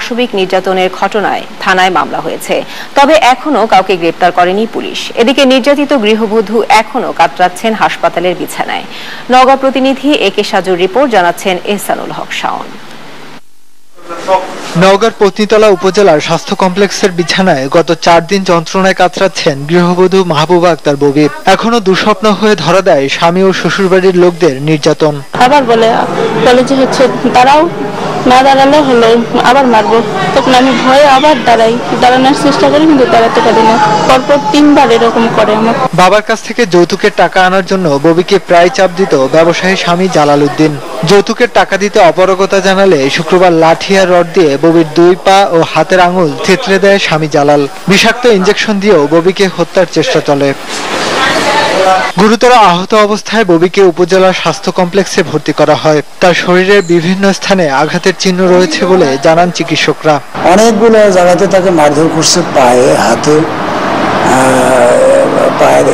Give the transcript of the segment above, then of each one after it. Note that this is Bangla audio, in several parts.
পাশবিক নির্যাতনের ঘটনায় থানায় মামলা হয়েছে, তবে এখনো কাউকে গ্রেপ্তার করেনি পুলিশ। এদিকে নির্যাতিত গৃহবধূ এখনো কাতরাচ্ছেন হাসপাতালের বিছানায়। নওগাঁ প্রতিনিধি একে সাজুর রিপোর্ট, জানাচ্ছেন এহসানুল হক শাওন। নওগাঁর পত্নীতলা উপজেলার স্বাস্থ্য কমপ্লেক্সের বিছানায় গত 4 দিন যন্ত্রণায় কাতরাচ্ছেন গৃহবধূ মাহবুবা আক্তার ববি। এখনো দুঃস্বপ্ন হয়ে ধরা দেয় স্বামী ও শ্বশুরবাড়ির লোকদের নির্যাতন। আবার বলে যে দাঁড়াও, না দাঁড়ালে হলো আবার মারবো। তখন আমি ভয়ে আবার দাঁড়ানোর চেষ্টা করি, কিন্তু দাঁড়াতে পারি না। পরপর 3বার এরকম করে আমার। বাবার কাছ থেকে যৌতুকের টাকা আনার জন্য ববিকে প্রায় চাপ দিত ব্যবসায়ী স্বামী জালাল উদ্দিন। যৌতুকের টাকা দিতে অপারগতা জানালে শুক্রবার লাঠি আর রড দিয়ে ববির 2 পা ও হাতের আঙুল থেতলে দেয় স্বামী জালাল। বিষাক্ত ইঞ্জেকশন দিয়েও ববিকে হত্যার চেষ্টা চলে। গুরুতর আহত অবস্থায় ববিকে উপজেলা স্বাস্থ্য কমপ্লেক্সে ভর্তি করা হয়। তার শরীরের বিভিন্ন স্থানে আঘাতের চিহ্ন রয়েছে বলে জানান চিকিৎসকরা। অনেকগুলো জায়গাতে তাকে মারধর করছে, পায়ে, হাতে, পায়ের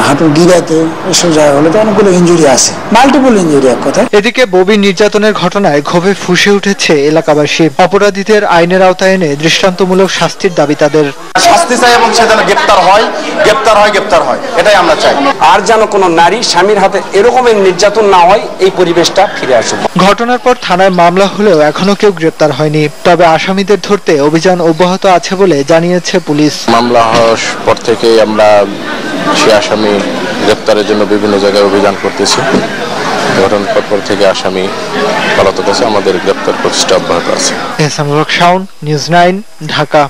হাঁটুর গিরাতে, এসব জায়গাগুলোতে অনেকগুলো ইনজুরি আছে, মাল্টিপল ইনজুরি এক কথা। এদিকে ববি নির্যাতনের ঘটনায় ক্ষোভে ফুঁসে উঠেছে এলাকাবাসী। অপরাধীদের আইনের আওতায় এনে দৃষ্টান্তমূলক শাস্তির দাবি তাদের। শাস্তি চাই এবং সে যেন গ্রেপ্তার হয়, এটাই আমরা চাই। আর যেন কোনো নারী স্বামীর হাতে এরকমের নির্যাতন না হয়, এই পরিবেশটা ফিরে আসুক। ঘটনার পর থানায় মামলা হলেও এখনো কেউ গ্রেপ্তার হয়নি। তবে আসামিদের ধরতে অভিযান অব্যাহত আছে বলে জানিয়েছে পুলিশ। মামলা হওয়ার পর থেকে আমরা সে আসামি গ্রেপ্তারের জন্য বিভিন্ন জায়গায় অভিযান করতেছি। ঘটনার পর থেকে আসামি পলাতক আছে, আমাদের গ্রেপ্তার প্রচেষ্টা অব্যাহত আছে। এহসানুল হক শাওন, নিউজ 9, ঢাকা।